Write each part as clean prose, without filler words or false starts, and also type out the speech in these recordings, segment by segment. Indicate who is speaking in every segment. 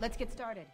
Speaker 1: Let's get started.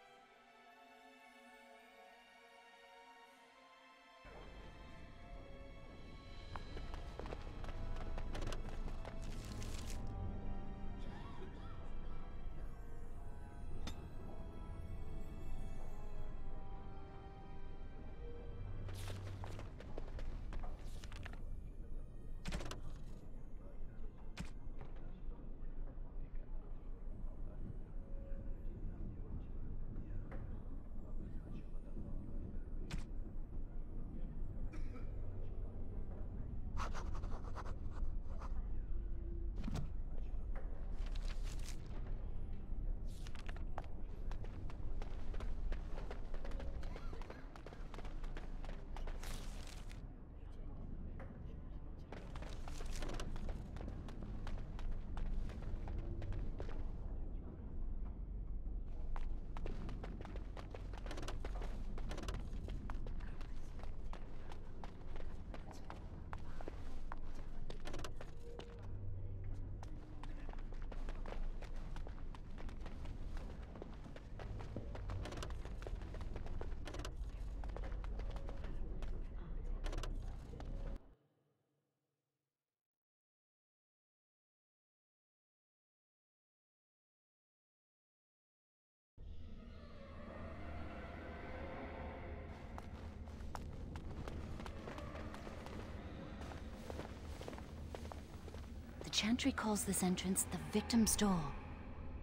Speaker 2: The Chantry calls this entrance the Victim's Door.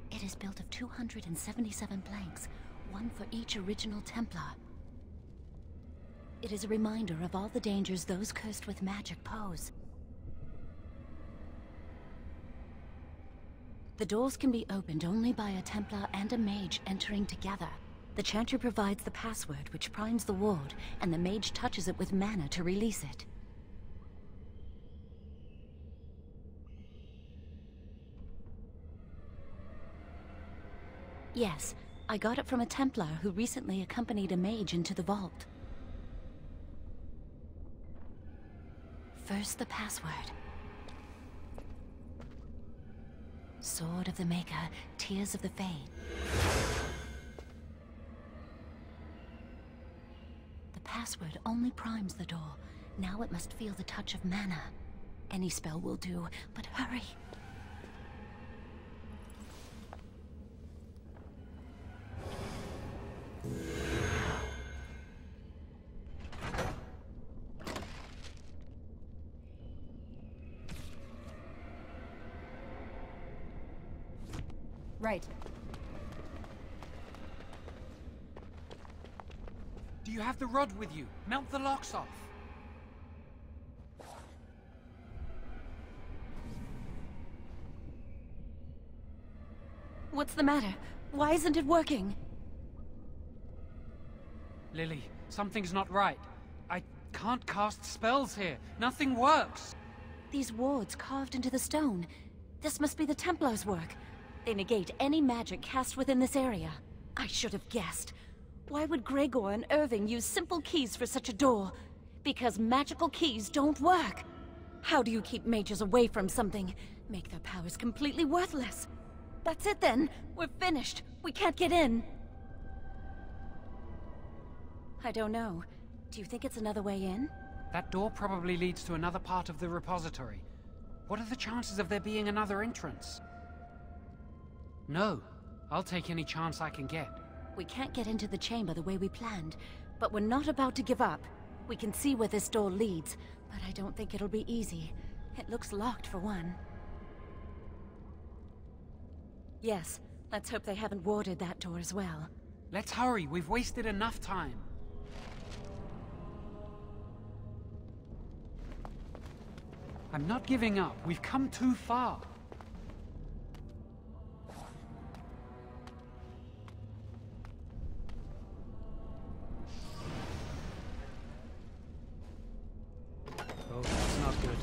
Speaker 2: It is built of 277 planks, one for each original Templar. It is a reminder of all the dangers those cursed with magic pose. The doors can be opened only by a Templar and a mage entering together. The Chantry provides the password, which primes the ward, and the mage touches it with mana to release it. Yes, I got it from a Templar who recently accompanied a mage into the vault. First, the password. Sword of the Maker, Tears of the Fade. The password only primes the door. Now it must feel the touch of mana. Any spell will do, but hurry!
Speaker 1: Right.
Speaker 3: Do you have the rod with you? Melt the locks off.
Speaker 2: What's the matter? Why isn't it working?
Speaker 3: Lily, something's not right. I can't cast spells here. Nothing works.
Speaker 2: These wards carved into the stone. This must be the Templars' work. They negate any magic cast within this area. I should have guessed. Why would Gregor and Irving use simple keys for such a door? Because magical keys don't work. How do you keep mages away from something? Make their powers completely worthless. That's it then. We're finished. We can't get in. I don't know. Do you think it's another way in?
Speaker 3: That door probably leads to another part of the repository. What are the chances of there being another entrance? No. I'll take any chance I can get.
Speaker 2: We can't get into the chamber the way we planned, but we're not about to give up. We can see where this door leads, but I don't think it'll be easy. It looks locked for one. Yes, let's hope they haven't warded that door as well.
Speaker 3: Let's hurry. We've wasted enough time. I'm not giving up. We've come too far. Oh, that's not good.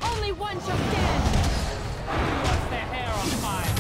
Speaker 1: Only one shall stand!
Speaker 3: What's their hair on fire?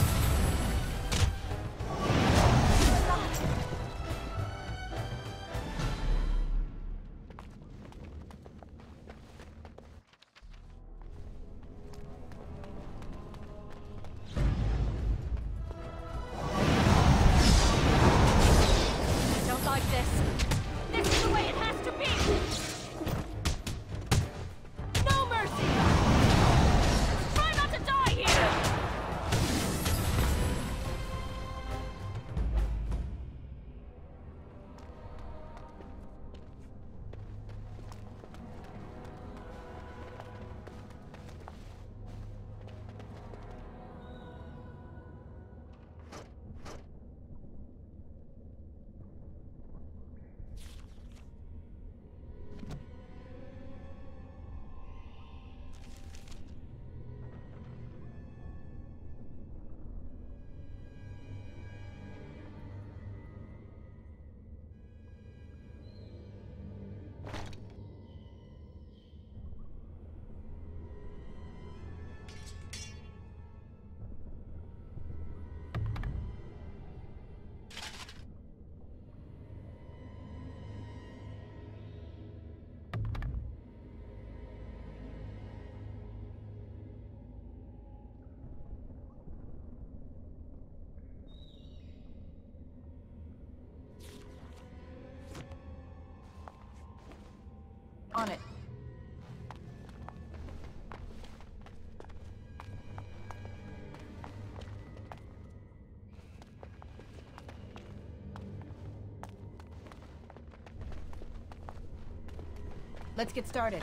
Speaker 1: Let's get started.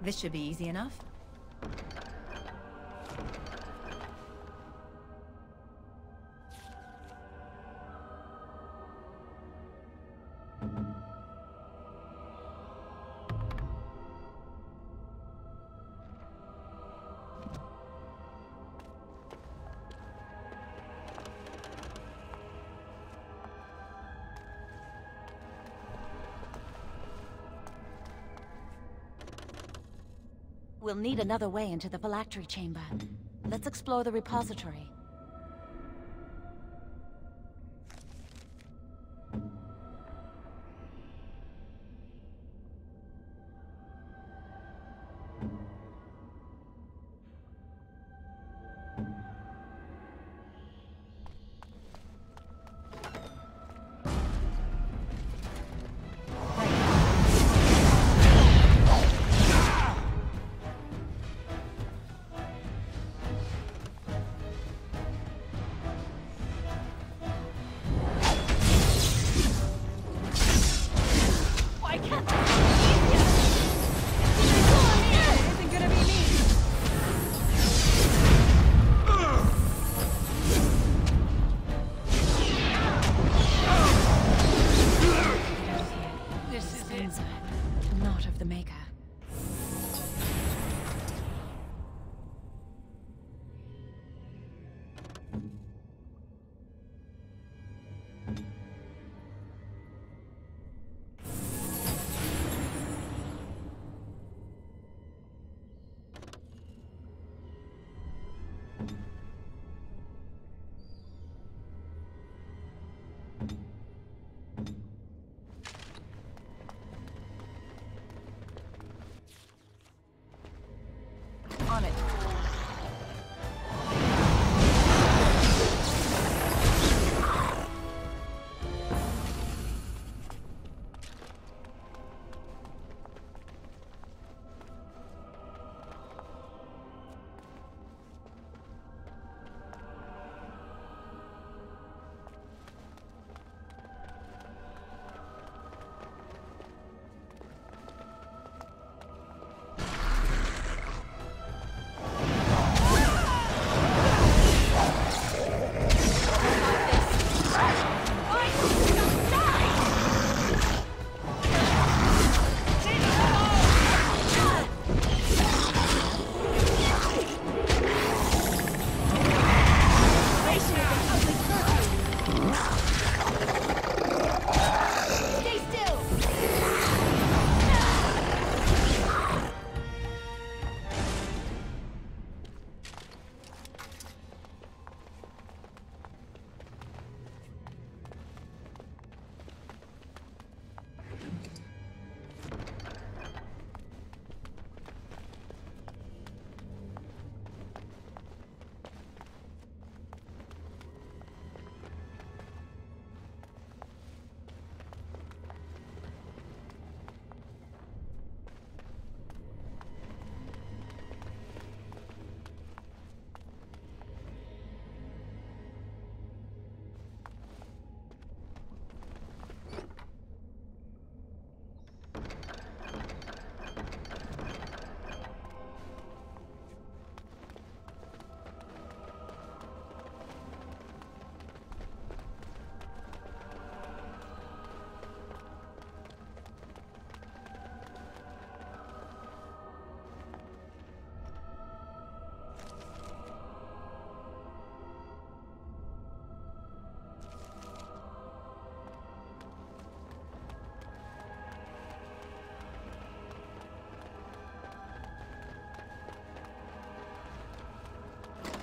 Speaker 4: This should be easy enough.
Speaker 2: We'll need another way into the phylactery chamber. Let's explore the repository.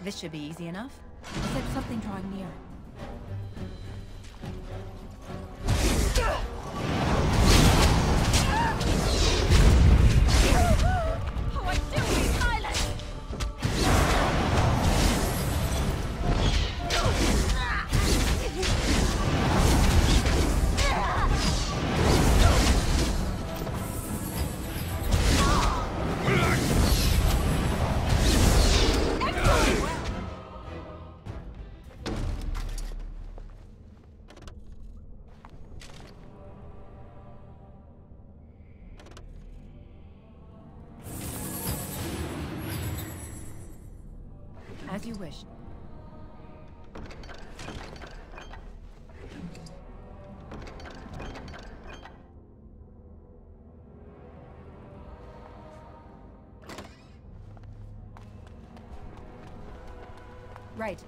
Speaker 4: This should be easy enough. It's like something drawing near.
Speaker 2: Oh, I do need silence!
Speaker 4: As you wish. Right.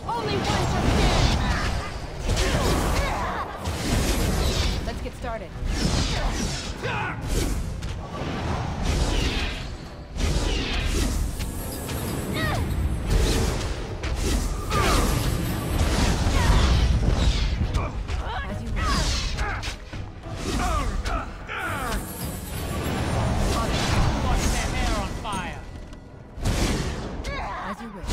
Speaker 1: Only one shall stand!
Speaker 4: Let's get started. As you wish.
Speaker 3: Watch their hair on fire!
Speaker 4: As you wish.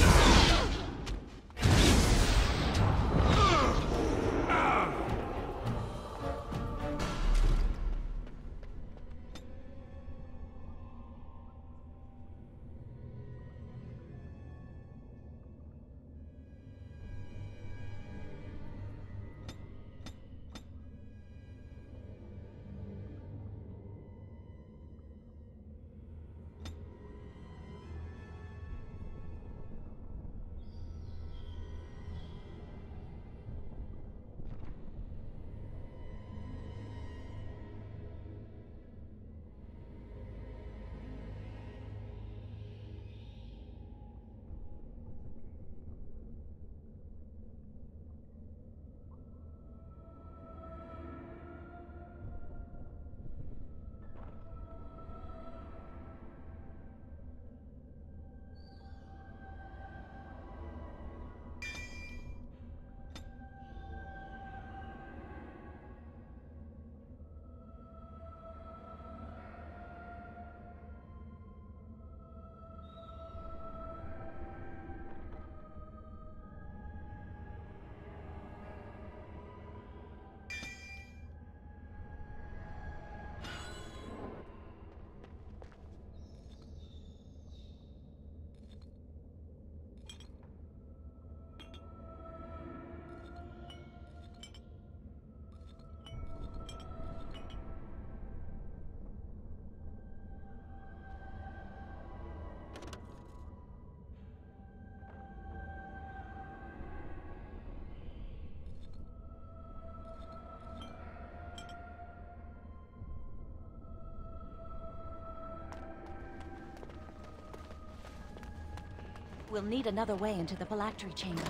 Speaker 2: We'll need another way into the phylactery chamber.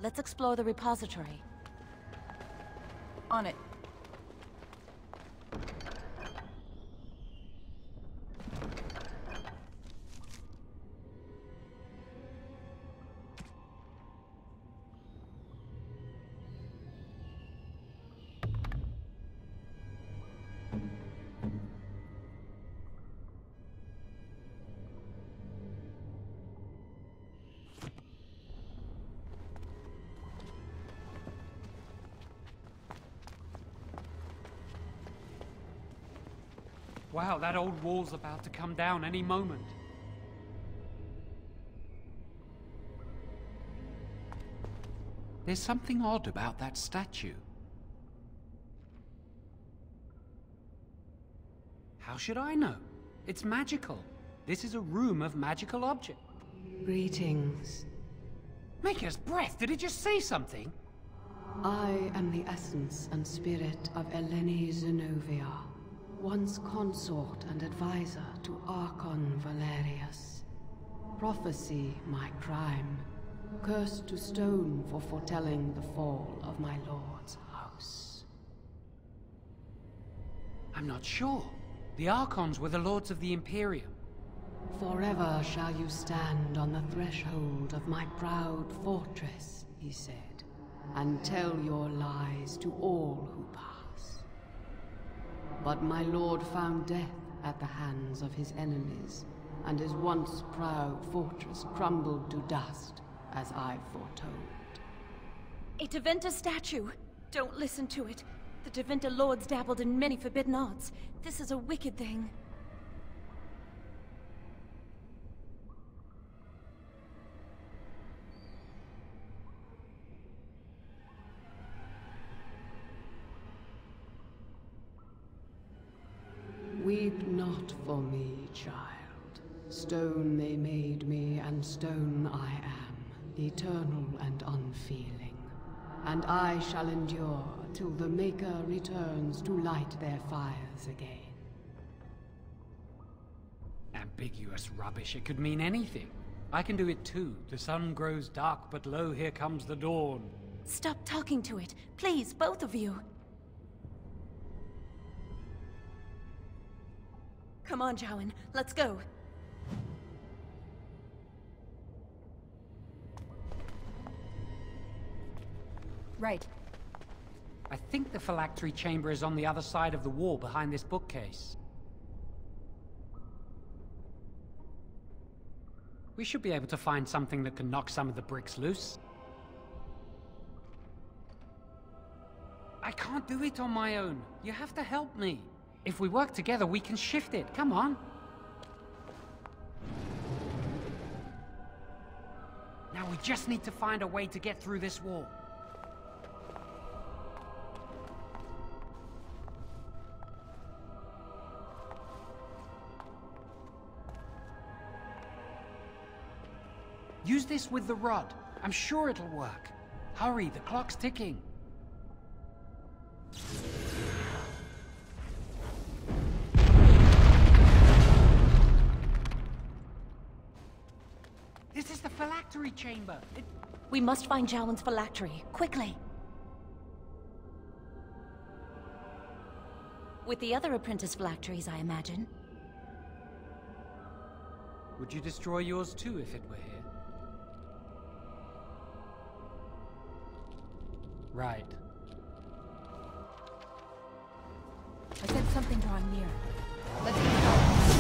Speaker 2: Let's explore the repository.
Speaker 4: On it.
Speaker 3: Wow, that old wall's about to come down any moment. There's something odd about that statue. How should I know? It's magical. This is a room of magical objects.
Speaker 5: Greetings.
Speaker 3: Maker's breath, did it just say something?
Speaker 5: I am the essence and spirit of Eleni Zenobia, once consort and advisor to Archon Valerius. Prophecy my crime, cursed to stone for foretelling the fall of my lord's house.
Speaker 3: I'm not sure. The Archons were the lords of the Imperium.
Speaker 5: Forever shall you stand on the threshold of my proud fortress, he said, and tell your lies to all who pass. But my lord found death at the hands of his enemies, and his once proud fortress crumbled to dust, as I foretold.
Speaker 2: A Tevinter statue! Don't listen to it. The Tevinter lords dabbled in many forbidden arts. This is a wicked thing.
Speaker 5: Weep not for me, child. Stone they made me, and stone I am, eternal and unfeeling. And I shall endure till the Maker returns to light their fires again.
Speaker 3: Ambiguous rubbish, it could mean anything. I can do it too. The sun grows dark, but lo, here comes the dawn.
Speaker 2: Stop talking to it. Please, both of you. Come on, Jowen. Let's go.
Speaker 4: Right.
Speaker 3: I think the phylactery chamber is on the other side of the wall behind this bookcase. We should be able to find something that can knock some of the bricks loose. I can't do it on my own. You have to help me. If we work together, we can shift it. Come on. Now we just need to find a way to get through this wall. Use this with the rod. I'm sure it'll work. Hurry, the clock's ticking. This is the phylactery chamber.
Speaker 2: We must find Jowen's phylactery, quickly. With the other apprentice phylacteries, I imagine.
Speaker 3: Would you destroy yours too if it were here? Right.
Speaker 4: I sense something drawing near. Let's get started.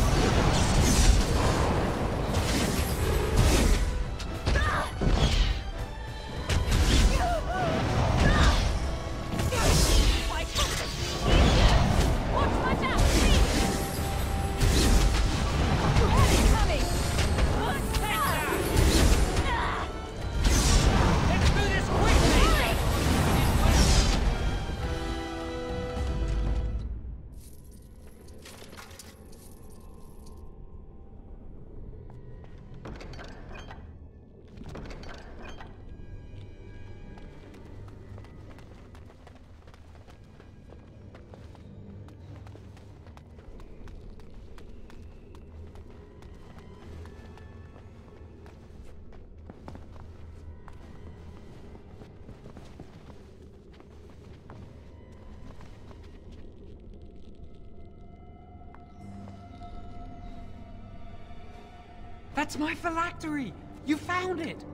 Speaker 3: That's my phylactery! You found it!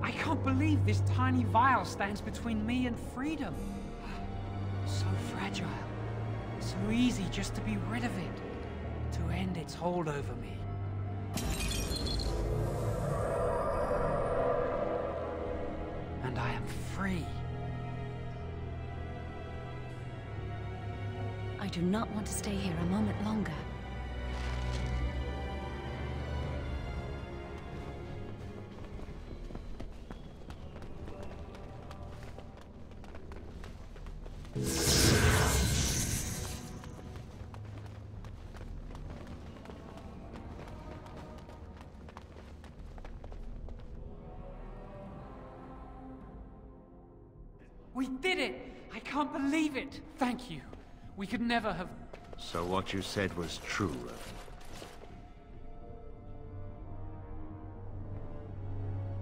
Speaker 3: I can't believe this tiny vial stands between me and freedom. So fragile. So easy just to be rid of it. To end its hold over me. And I am free.
Speaker 2: I do not want to stay here a moment longer.
Speaker 3: We did it! I can't believe it! Thank you. We could never have...
Speaker 6: So what you said was true, Irving.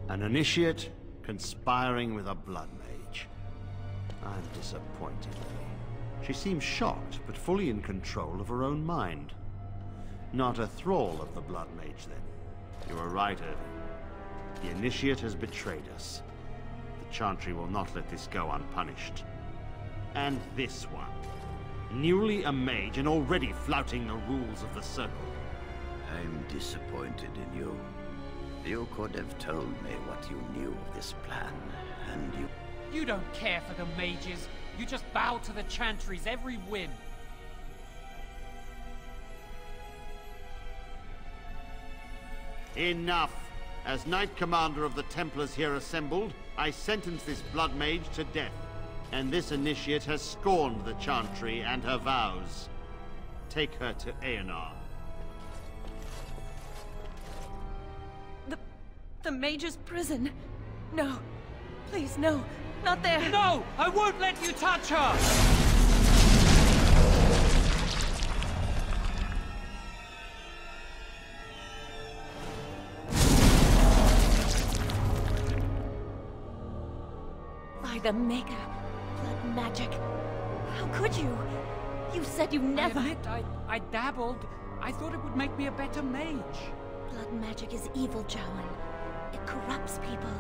Speaker 6: An initiate conspiring with a blood mage. I'm disappointed, Lily. She seems shocked, but fully in control of her own mind. Not a thrall of the blood mage, then. You were right, Irving. The initiate has betrayed us. The Chantry will not let this go unpunished. And this one. Newly a mage and already flouting the rules of the Circle.
Speaker 7: I'm disappointed in you. You could have told me what you knew of this plan, and you...
Speaker 3: You don't care for the mages. You just bow to the Chantry's every whim.
Speaker 6: Enough! As Knight Commander of the Templars here assembled, I sentence this blood mage to death. And this initiate has scorned the Chantry and her vows. Take her to Aenar.
Speaker 2: The Mage's prison. No. Please, no. Not there.
Speaker 3: No! I won't let you touch her!
Speaker 2: By the Maker. Blood magic. How could you? You said you never...
Speaker 3: I admit, I dabbled. I thought it would make me a better mage.
Speaker 2: Blood magic is evil, Jowan. It corrupts people,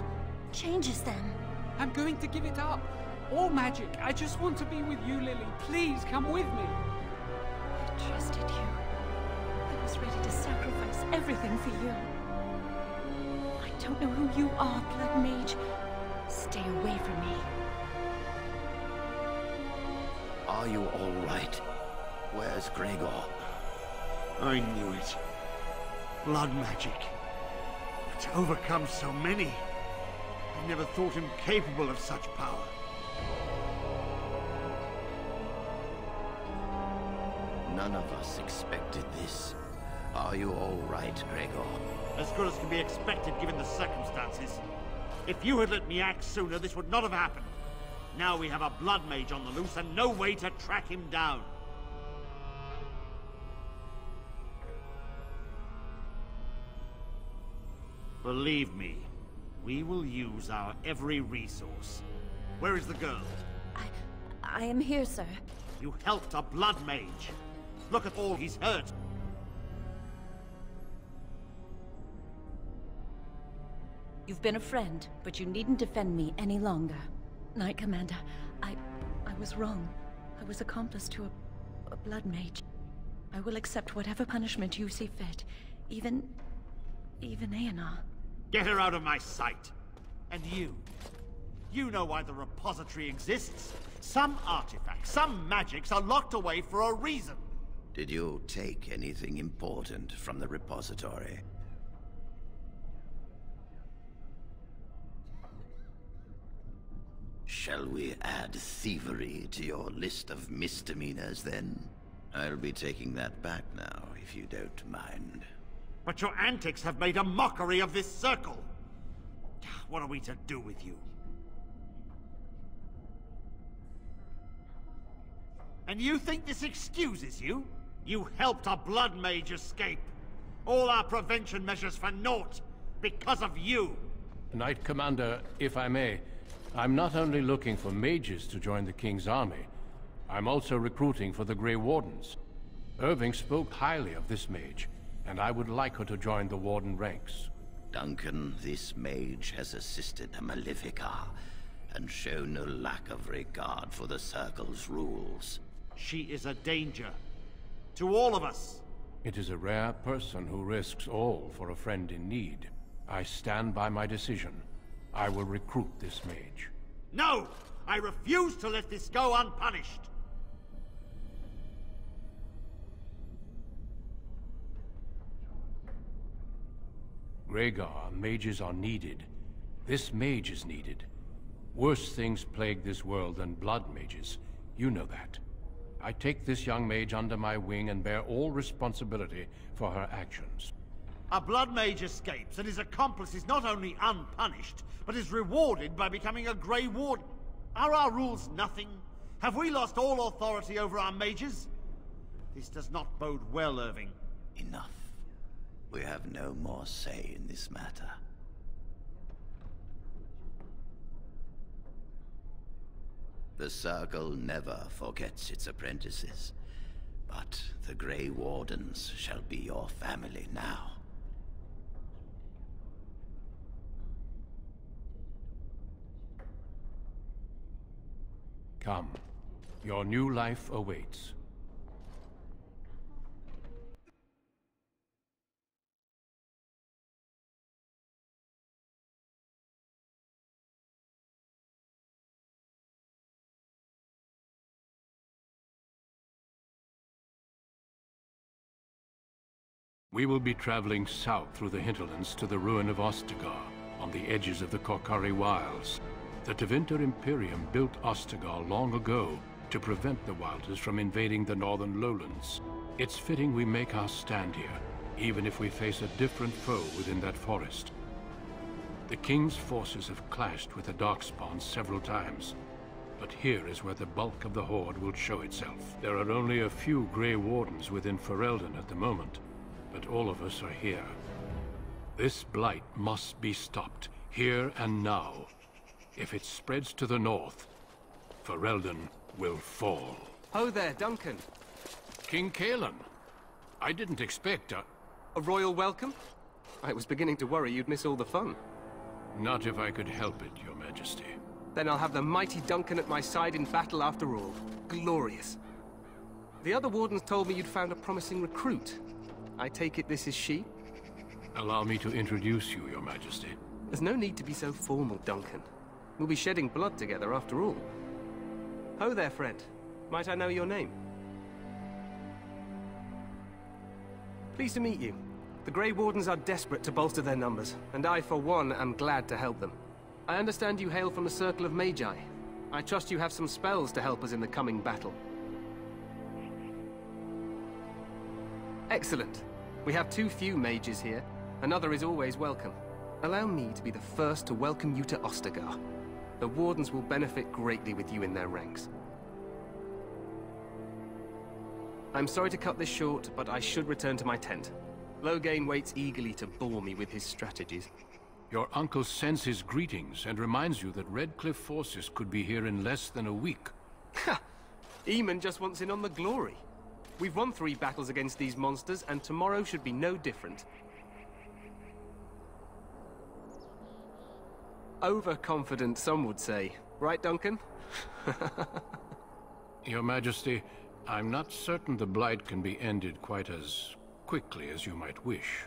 Speaker 2: changes them.
Speaker 3: I'm going to give it up. All magic. I just want to be with you, Lily. Please, come with me.
Speaker 2: I trusted you. I was ready to sacrifice everything for you. I don't know who you are, Blood Mage. Stay away from me.
Speaker 7: Are you all right? Where's Gregor?
Speaker 6: I knew it. Blood magic. To overcome so many. I never thought him capable of such power.
Speaker 7: None of us expected this. Are you all right, Gregor?
Speaker 6: As good as can be expected given the circumstances. If you had let me act sooner, this would not have happened. Now we have a blood mage on the loose and no way to track him down. Believe me, we will use our every resource. Where is the girl?
Speaker 2: I am here, sir.
Speaker 6: You helped a blood mage. Look at all he's hurt.
Speaker 2: You've been a friend, but you needn't defend me any longer. Knight Commander, I was wrong. I was accomplice to a blood mage. I will accept whatever punishment you see fit. Even Aenar.
Speaker 6: Get her out of my sight! And you? You know why the repository exists. Some artifacts, some magics are locked away for a reason.
Speaker 7: Did you take anything important from the repository? Shall we add thievery to your list of misdemeanors, then? I'll be taking that back now, if you don't mind.
Speaker 6: But your antics have made a mockery of this circle. What are we to do with you? And you think this excuses you? You helped a blood mage escape. All our prevention measures for naught, because of you.
Speaker 8: Knight Commander, if I may, I'm not only looking for mages to join the King's army, I'm also recruiting for the Grey Wardens. Irving spoke highly of this mage, and I would like her to join the Warden ranks.
Speaker 7: Duncan, this mage has assisted the Malefica, and shown no lack of regard for the Circle's rules.
Speaker 6: She is a danger to all of us.
Speaker 8: It is a rare person who risks all for a friend in need. I stand by my decision. I will recruit this mage.
Speaker 6: No! I refuse to let this go unpunished!
Speaker 8: Rhaegar, mages are needed. This mage is needed. Worse things plague this world than blood mages. You know that. I take this young mage under my wing and bear all responsibility for her actions.
Speaker 6: A blood mage escapes, and his accomplice is not only unpunished, but is rewarded by becoming a Grey Warden. Are our rules nothing? Have we lost all authority over our mages? This does not bode well, Irving.
Speaker 7: Enough. We have no more say in this matter. The Circle never forgets its apprentices, but the Grey Wardens shall be your family now.
Speaker 8: Come. Your new life awaits. We will be traveling south through the hinterlands to the ruin of Ostagar, on the edges of the Korcari Wilds. The Tevinter Imperium built Ostagar long ago to prevent the Wilders from invading the northern lowlands. It's fitting we make our stand here, even if we face a different foe within that forest. The King's forces have clashed with the Darkspawn several times, but here is where the bulk of the Horde will show itself. There are only a few Grey Wardens within Ferelden at the moment, but all of us are here. This blight must be stopped, here and now. If it spreads to the north, Ferelden will fall.
Speaker 9: Ho there, Duncan.
Speaker 8: King Cailan. I didn't expect a
Speaker 9: royal welcome? I was beginning to worry you'd miss all the fun.
Speaker 8: Not if I could help it, Your Majesty.
Speaker 9: Then I'll have the mighty Duncan at my side in battle after all. Glorious. The other wardens told me you'd found a promising recruit. I take it this is she?
Speaker 8: Allow me to introduce you, Your Majesty.
Speaker 9: There's no need to be so formal, Duncan. We'll be shedding blood together after all. Ho there, friend. Might I know your name? Pleased to meet you. The Grey Wardens are desperate to bolster their numbers, and I, for one, am glad to help them. I understand you hail from the Circle of Magi. I trust you have some spells to help us in the coming battle. Excellent. We have too few mages here. Another is always welcome. Allow me to be the first to welcome you to Ostagar. The Wardens will benefit greatly with you in their ranks. I'm sorry to cut this short, but I should return to my tent. Loghain waits eagerly to bore me with his strategies.
Speaker 8: Your uncle sends his greetings and reminds you that Redcliffe forces could be here in less than a week.
Speaker 9: Ha! Eamon just wants in on the glory. We've won 3 battles against these monsters, and tomorrow should be no different. Overconfident, some would say. Right, Duncan?
Speaker 8: Your Majesty, I'm not certain the Blight can be ended quite as quickly as you might wish.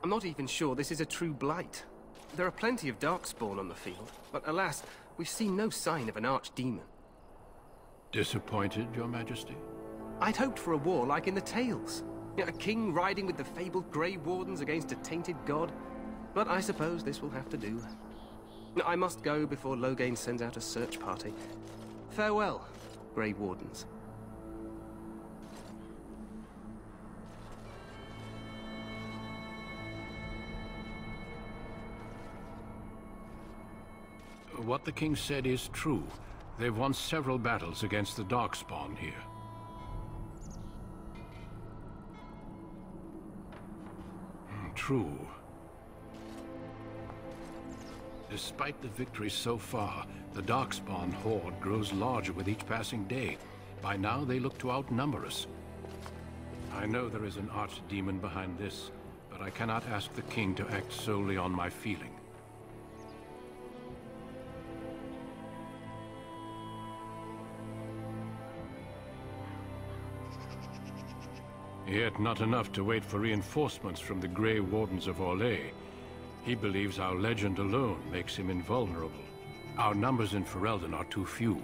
Speaker 9: I'm not even sure this is a true Blight. There are plenty of Darkspawn on the field, but alas, we've seen no sign of an archdemon.
Speaker 8: Disappointed, Your Majesty?
Speaker 9: I'd hoped for a war like in the Tales. A king riding with the fabled Grey Wardens against a tainted god. But I suppose this will have to do. I must go before Loghain sends out a search party. Farewell, Grey Wardens.
Speaker 8: What the king said is true. They've won several battles against the Darkspawn here. True. Despite the victories so far, the Darkspawn horde grows larger with each passing day. By now, they look to outnumber us. I know there is an archdemon behind this, but I cannot ask the king to act solely on my feeling. Yet not enough to wait for reinforcements from the Grey Wardens of Orlais. He believes our legend alone makes him invulnerable. Our numbers in Ferelden are too few.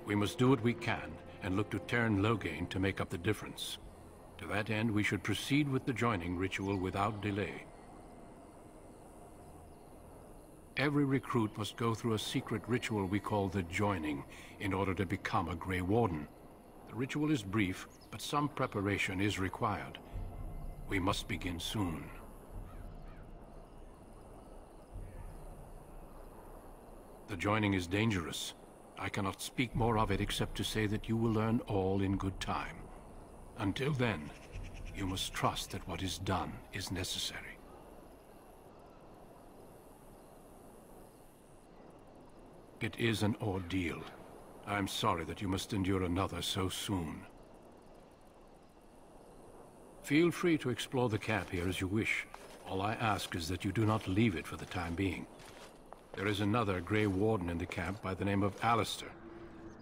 Speaker 8: We must do what we can and look to Teyrn Loghain to make up the difference. To that end, we should proceed with the joining ritual without delay. Every recruit must go through a secret ritual we call the Joining in order to become a Grey Warden. The ritual is brief, but some preparation is required. We must begin soon. The Joining is dangerous. I cannot speak more of it except to say that you will learn all in good time. Until then, you must trust that what is done is necessary. It is an ordeal. I'm sorry that you must endure another so soon. Feel free to explore the camp here as you wish. All I ask is that you do not leave it for the time being. There is another Grey Warden in the camp by the name of Alistair.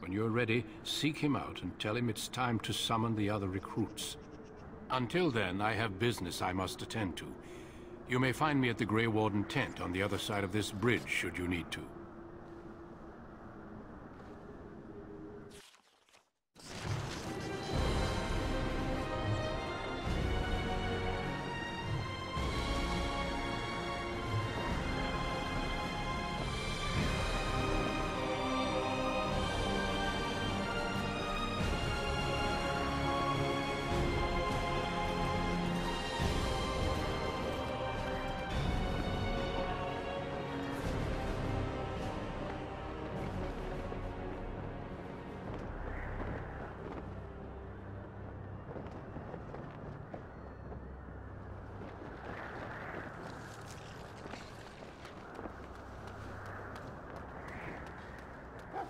Speaker 8: When you're ready, seek him out and tell him it's time to summon the other recruits. Until then, I have business I must attend to. You may find me at the Grey Warden tent on the other side of this bridge, should you need to.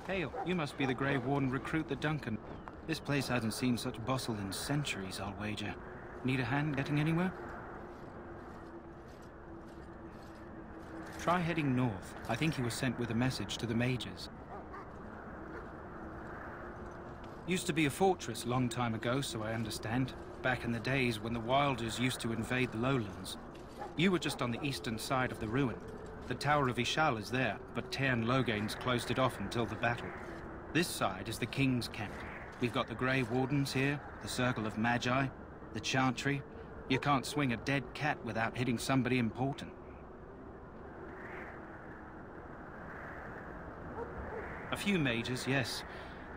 Speaker 10: Hale, you must be the Grey Warden recruit the Duncan. This place hasn't seen such bustle in centuries, I'll wager. Need a hand getting anywhere? Try heading north. I think he was sent with a message to the mages. Used to be a fortress long time ago, so I understand. Back in the days when the Wilders used to invade the lowlands. You were just on the eastern side of the ruin. The Tower of Ishal is there, but Teyrn Loghain's closed it off until the battle. This side is the King's camp. We've got the Grey Wardens here, the Circle of Magi, the Chantry. You can't swing a dead cat without hitting somebody important. A few mages, yes.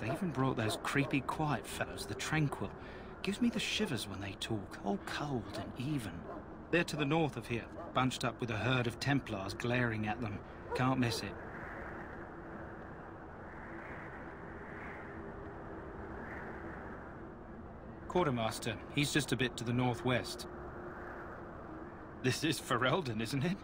Speaker 10: They even brought those creepy quiet fellows, the Tranquil. Gives me the shivers when they talk, all cold and even. They're to the north of here, bunched up with a herd of Templars glaring at them. Can't miss it. Quartermaster, he's just a bit to the northwest. This is Ferelden, isn't it?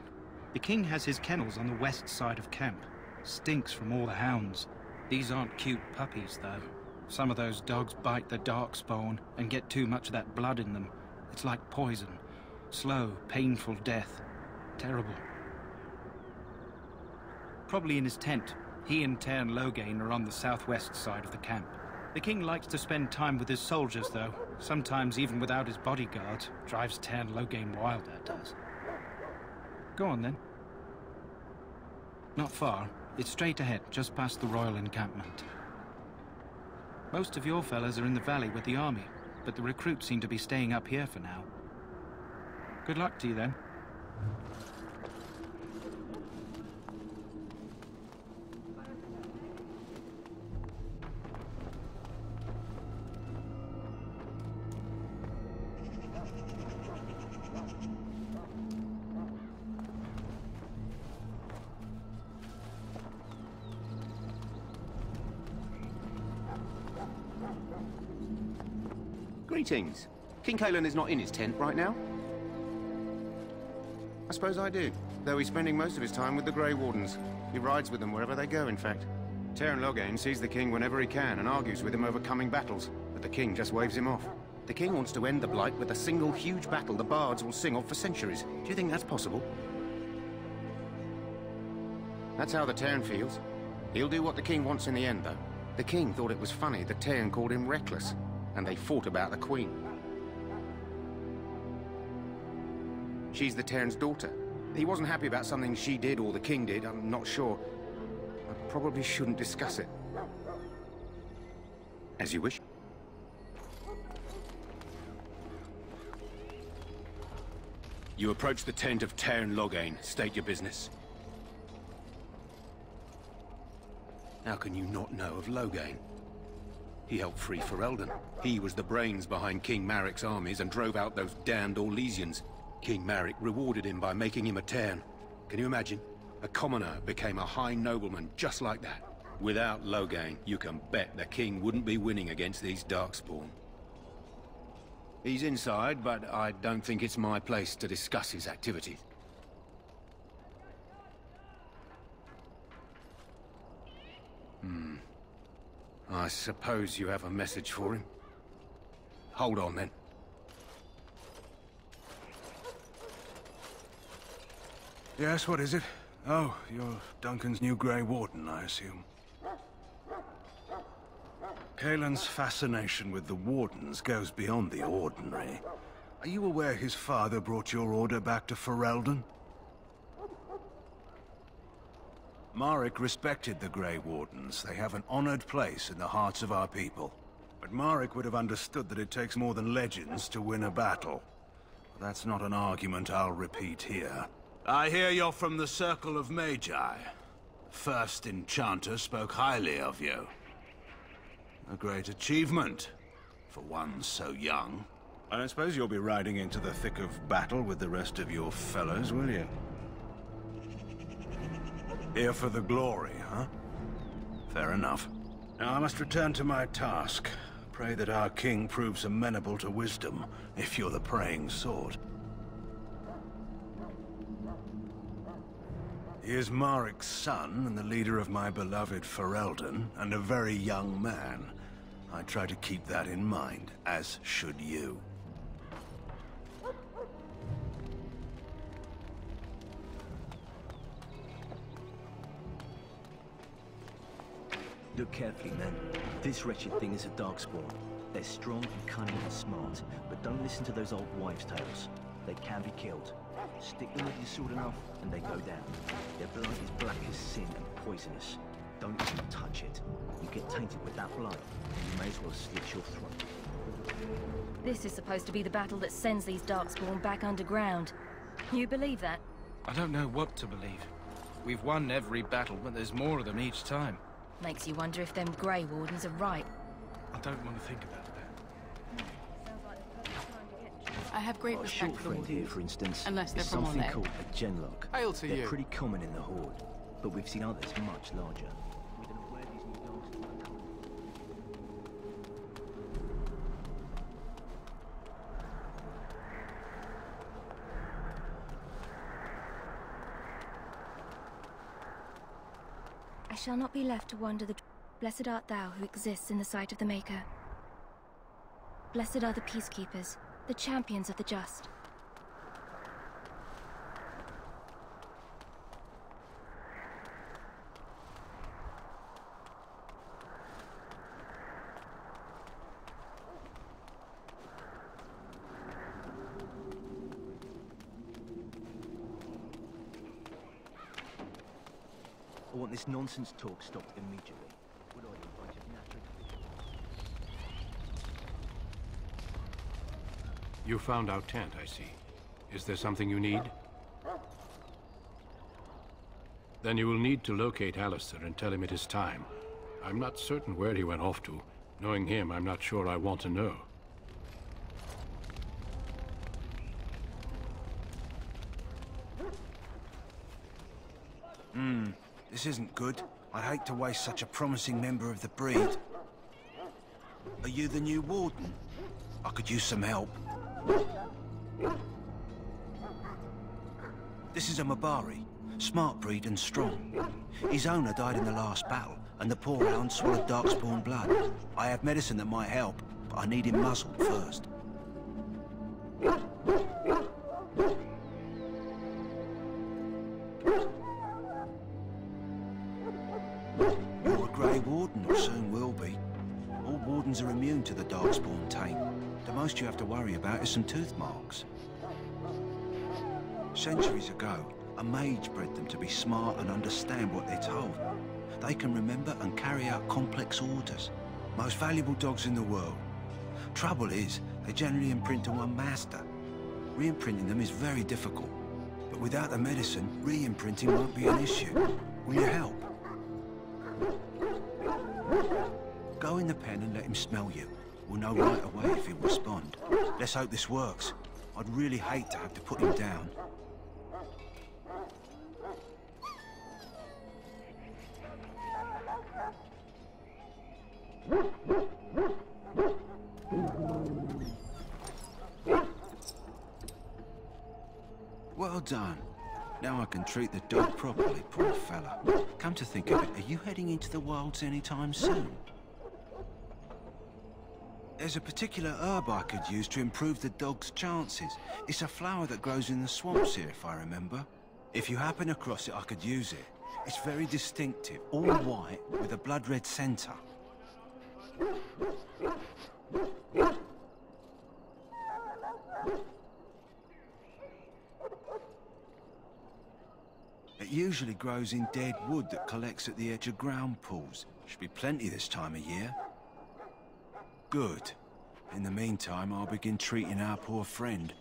Speaker 10: The king has his kennels on the west side of camp. Stinks from all the hounds. These aren't cute puppies, though. Some of those dogs bite the darkspawn and get too much of that blood in them. It's like poison. Slow, painful death. Terrible. Probably in his tent. He and Teyrn Loghain are on the southwest side of the camp. The king likes to spend time with his soldiers, though. Sometimes even without his bodyguard. Drives Teyrn Loghain wild, that does. Go on, then. Not far. It's straight ahead, just past the royal encampment. Most of your fellas are in the valley with the army, but the recruits seem to be staying up here for now. Good luck to you, then.
Speaker 11: Greetings. King Cailan is not in his tent right now? I suppose I do, though he's spending most of his time with the Grey Wardens. He rides with them wherever they go, in fact. Teyrn Loghain sees the king whenever he can and argues with him over coming battles, but the king just waves him off. The king wants to end the Blight with a single huge battle the bards will sing of for centuries. Do you think that's possible? That's how the Terran feels. He'll do what the king wants in the end, though. The king thought it was funny the Terran called him reckless, and they fought about the queen. She's the Terran's daughter. He wasn't happy about something she did or the king did, I'm not sure. I probably shouldn't discuss it. As you wish.
Speaker 12: You approach the tent of Teyrn Loghain. State your business. How can you not know of Loghain? He helped free Ferelden. He was the brains behind King Maric's armies and drove out those damned Orlesians. King Maric rewarded him by making him a Teyrn. Can you imagine? A commoner became a high nobleman just like that. Without Loghain, you can bet the king wouldn't be winning against these Darkspawn. He's inside, but I don't think it's my place to discuss his activities. I suppose you have a message for him. Hold on, then.
Speaker 13: Yes, what is it? Oh, you're Duncan's new Grey Warden, I assume. Cailan's fascination with the Wardens goes beyond the ordinary. Are you aware his father brought your order back to Ferelden? Maric respected the Grey Wardens. They have an honored place in the hearts of our people. But Maric would have understood that it takes more than legends to win a battle. That's not an argument I'll repeat here. I hear you're from the Circle of Magi. The first enchanter spoke highly of you. A great achievement, for one so young. I don't suppose you'll be riding into the thick of battle with the rest of your fellows, will you? Here for the glory, huh? Fair enough. Now I must return to my task. Pray that our king proves amenable to wisdom, if you're the praying sword. He is Maric's son, and the leader of my beloved Ferelden, and a very young man. I try to keep that in mind, as should you.
Speaker 14: Look carefully, men. This wretched thing is a Darkspawn. They're strong and cunning and smart, but don't listen to those old wives' tales. They can be killed. Stick them with your sword enough, and they go down. Their blood is black as sin and poisonous. Don't even touch it. You get tainted with that blood, and you may as well slit your throat.
Speaker 4: This is supposed to be the battle that sends these Darkspawn back underground. You believe that?
Speaker 10: I don't know what to believe. We've won every battle, but there's more of them each time.
Speaker 4: Makes you wonder if them Grey Wardens are right.
Speaker 10: I don't want to think about that.
Speaker 5: I have great
Speaker 14: Got a
Speaker 5: respect
Speaker 14: short
Speaker 5: for the
Speaker 14: friend here,
Speaker 5: Wardens,
Speaker 14: for instance,
Speaker 5: unless they're
Speaker 14: is
Speaker 5: from
Speaker 14: something
Speaker 5: Orlais.
Speaker 14: called a Genlock.
Speaker 15: Hail to
Speaker 14: They're
Speaker 15: you.
Speaker 14: pretty common in the Horde, but we've seen others much larger. We don't know where these new Darkspawn are coming
Speaker 4: I shall not be left to wander the... Blessed art thou who exists in the sight of the Maker. Blessed are the peacekeepers, the champions of the just.
Speaker 14: I want this nonsense talk stopped immediately. What are you, a bunch of natural...
Speaker 8: You found our tent, I see. Is there something you need? Then you will need to locate Alistair and tell him it is time. I'm not certain where he went off to. Knowing him, I'm not sure I want to know.
Speaker 13: This isn't good. I'd hate to waste such a promising member of the breed. Are you the new warden? I could use some help. This is a Mabari. Smart breed and strong. His owner died in the last battle, and the poor hound swallowed Darkspawn blood. I have medicine that might help, but I need him muzzled first. Soon will be. All wardens are immune to the Darkspawn taint. The most you have to worry about is some tooth marks. Centuries ago, a mage bred them to be smart and understand what they're told. They can remember and carry out complex orders. Most valuable dogs in the world. Trouble is, they generally imprint to one master. Re-imprinting them is very difficult. But without the medicine, re-imprinting won't be an issue. Will you help? Go in the pen and let him smell you. We'll know right away if he'll respond. Let's hope this works. I'd really hate to have to put him down. Well done. Now I can treat the dog properly, poor fella. Come to think of it, are you heading into the wilds anytime soon? There's a particular herb I could use to improve the dog's chances. It's a flower that grows in the swamps here, if I remember. If you happen across it, I could use it. It's very distinctive, all white, with a blood-red centre. It usually grows in dead wood that collects at the edge of ground pools. Should be plenty this time of year. Good. In the meantime, I'll begin treating our poor friend.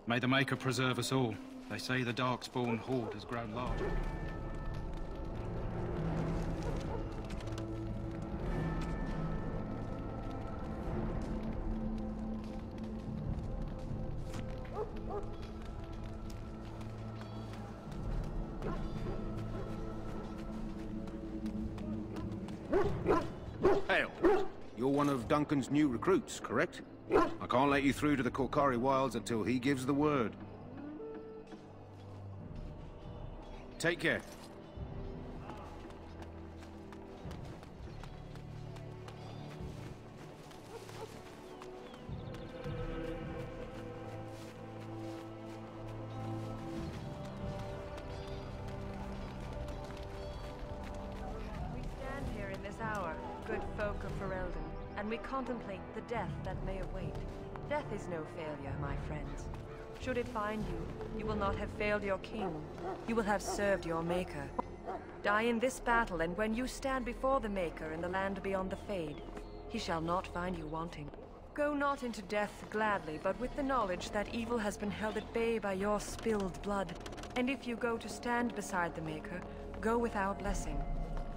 Speaker 10: May the Maker preserve us all. They say the Darkspawn horde has grown larger.
Speaker 11: Hail. You're one of Duncan's new recruits, correct? I can't let you through to the Korcari Wilds until he gives the word. Take care.
Speaker 15: We stand here in this hour, good folk of Ferelden, and we contemplate the death that may await. Death is no failure, my friends. Should it find you, you will not have failed your king. You will have served your Maker. Die in this battle, and when you stand before the Maker in the land beyond the Fade, he shall not find you wanting. Go not into death gladly, but with the knowledge that evil has been held at bay by your spilled blood. And if you go to stand beside the Maker, go with our blessing,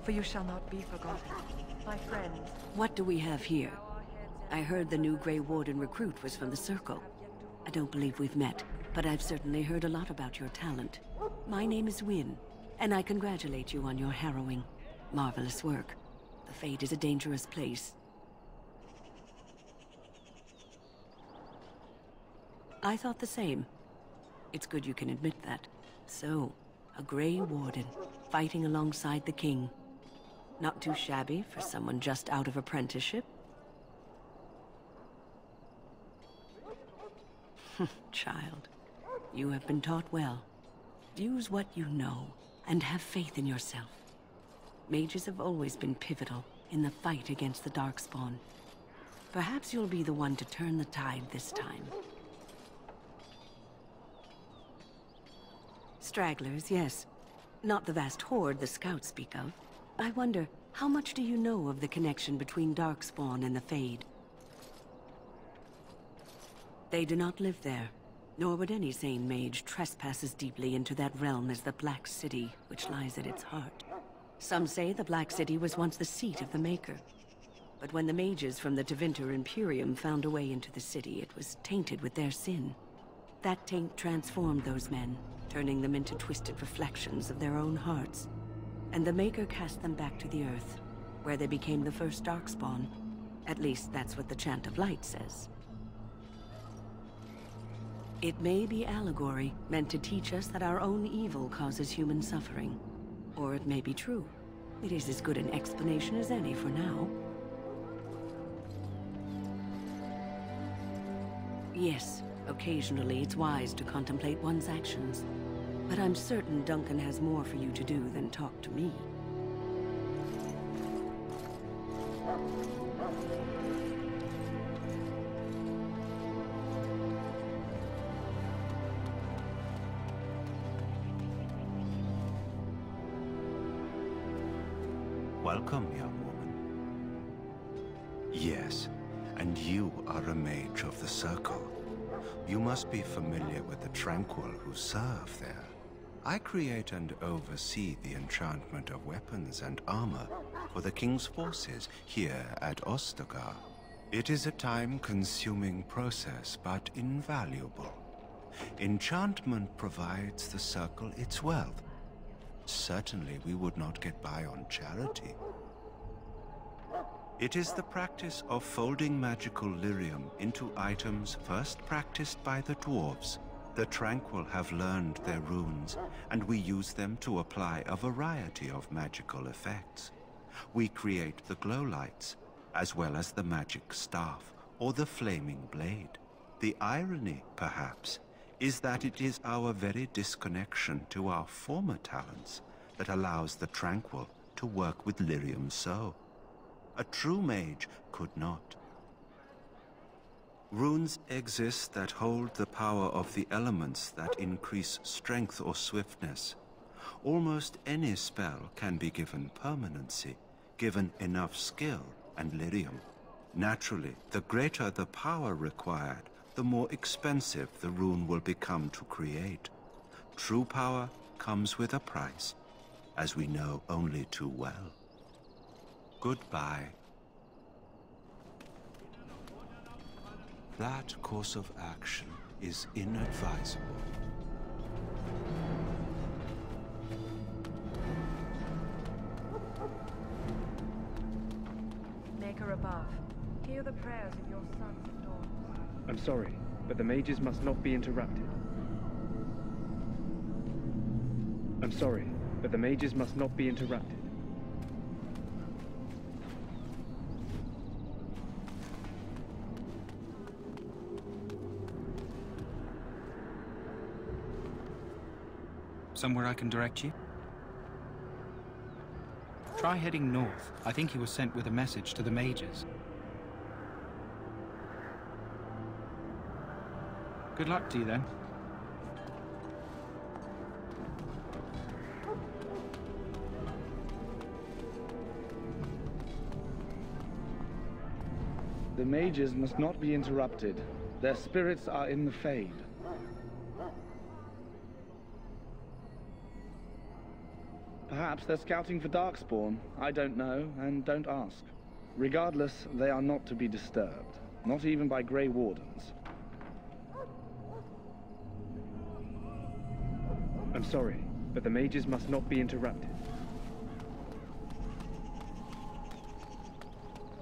Speaker 15: for you shall not be forgotten. My friends.
Speaker 16: What do we have here? I heard the new Grey Warden recruit was from the Circle. I don't believe we've met, but I've certainly heard a lot about your talent. My name is Wynne, and I congratulate you on your harrowing, marvelous work. The Fade is a dangerous place. I thought the same. It's good you can admit that. So, a Grey Warden, fighting alongside the King. Not too shabby for someone just out of apprenticeship. Child, you have been taught well. Use what you know, and have faith in yourself. Mages have always been pivotal in the fight against the Darkspawn. Perhaps you'll be the one to turn the tide this time. Stragglers, yes. Not the vast horde the scouts speak of. I wonder, how much do you know of the connection between Darkspawn and the Fade? They do not live there, nor would any sane mage trespass as deeply into that realm as the Black City, which lies at its heart. Some say the Black City was once the seat of the Maker. But when the mages from the Tevinter Imperium found a way into the city, it was tainted with their sin. That taint transformed those men, turning them into twisted reflections of their own hearts. And the Maker cast them back to the Earth, where they became the first Darkspawn. At least that's what the Chant of Light says. It may be allegory, meant to teach us that our own evil causes human suffering. Or it may be true. It is as good an explanation as any for now. Yes, occasionally it's wise to contemplate one's actions. But I'm certain Duncan has more for you to do than talk to me.
Speaker 13: Welcome, young woman. Yes, and you are a mage of the Circle. You must be familiar with the Tranquil who serve there. I create and oversee the enchantment of weapons and armor for the King's forces here at Ostagar. It is a time-consuming process, but invaluable. Enchantment provides the Circle its wealth. Certainly we would not get by on charity. It is the practice of folding magical lyrium into items first practiced by the dwarves. The Tranquil have learned their runes, and we use them to apply a variety of magical effects. We create the glow lights, as well as the magic staff, or the flaming blade. The irony, perhaps, is that it is our very disconnection to our former talents that allows the Tranquil to work with lyrium so. A true mage could not. Runes exist that hold the power of the elements that increase strength or swiftness. Almost any spell can be given permanency, given enough skill and lyrium. Naturally, the greater the power required, the more expensive the rune will become to create. True power comes with a price, as we know only too well. Goodbye. That course of action is inadvisable.
Speaker 15: Maker above, hear the prayers of your sons and daughters.
Speaker 17: I'm sorry, but the mages must not be interrupted. I'm sorry, but the mages must not be interrupted.
Speaker 10: Somewhere I can direct you? Try heading north. I think he was sent with a message to the mages. Good luck to you then.
Speaker 17: The mages must not be interrupted. Their spirits are in the Fade. Perhaps they're scouting for Darkspawn. I don't know, and don't ask. Regardless, they are not to be disturbed. Not even by Grey Wardens. I'm sorry, but the mages must not be interrupted.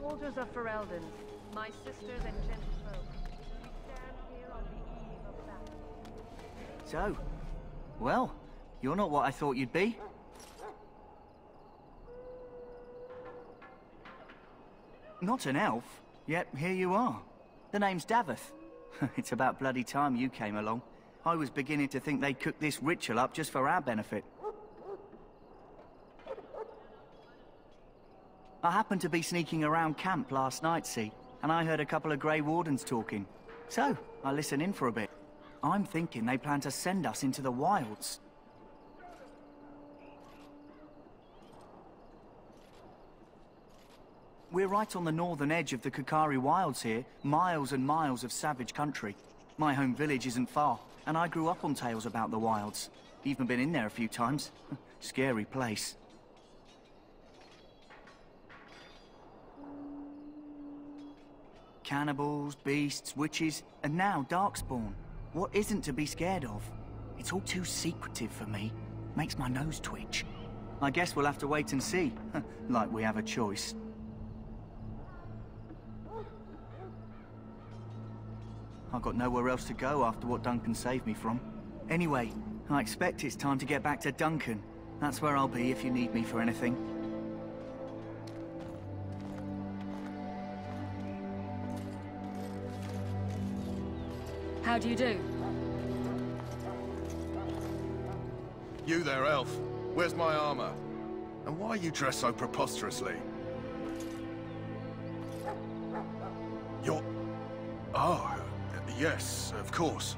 Speaker 15: Soldiers of Ferelden, my sisters and gentlefolk, we stand here on the eve of battle.
Speaker 18: So, well, you're not what I thought you'd be. Not an elf, yet here you are. The name's Daveth. It's about bloody time you came along. I was beginning to think they cooked this ritual up just for our benefit. I happened to be sneaking around camp last night, see, and I heard a couple of Grey Wardens talking. So, I listened in for a bit. I'm thinking they plan to send us into the wilds. We're right on the northern edge of the Kokari Wilds here, miles and miles of savage country. My home village isn't far, and I grew up on tales about the wilds. Even been in there a few times. Scary place. Cannibals, beasts, witches, and now Darkspawn. What isn't to be scared of? It's all too secretive for me. Makes my nose twitch. I guess we'll have to wait and see, like we have a choice. I've got nowhere else to go after what Duncan saved me from. Anyway, I expect it's time to get back to Duncan. That's where I'll be if you need me for anything.
Speaker 19: How do you do?
Speaker 20: You there, elf. Where's my armor? And why are you dressed so preposterously? You're... Oh, yes, of course.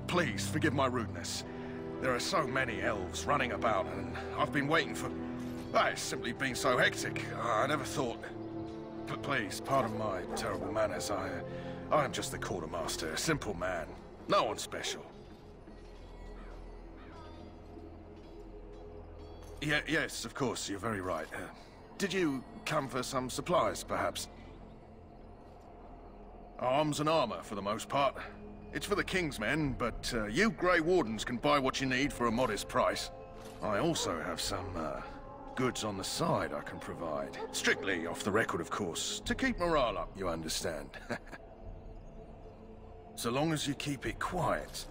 Speaker 20: Please, forgive my rudeness. There are so many elves running about, and I've been waiting for... It's simply been so hectic. I never thought... Please, pardon my terrible manners. I am just the quartermaster, a simple man. No one special. Yes, of course, you're very right. Did you come for some supplies, perhaps? Arms and armor, for the most part. It's for the King's men, but you Grey Wardens can buy what you need for a modest price. I also have some goods on the side I can provide. Strictly off the record, of course, to keep morale up, you understand. So long as you keep it quiet.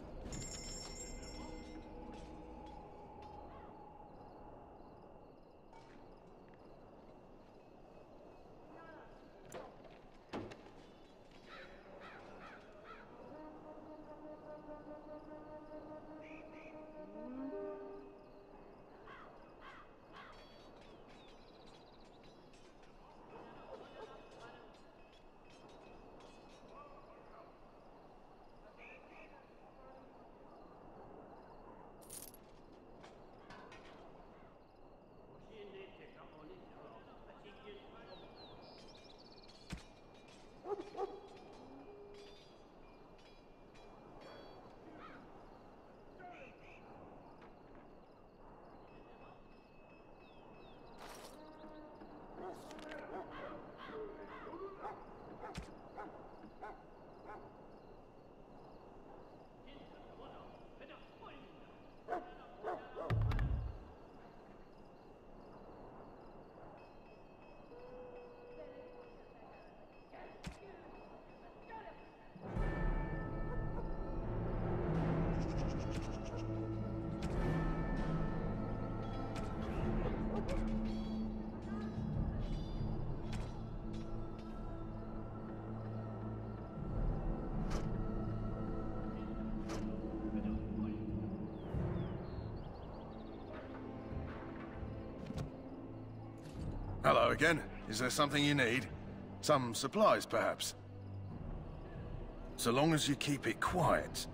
Speaker 20: Hello again. Is there something you need? Some supplies, perhaps? So long as you keep it quiet.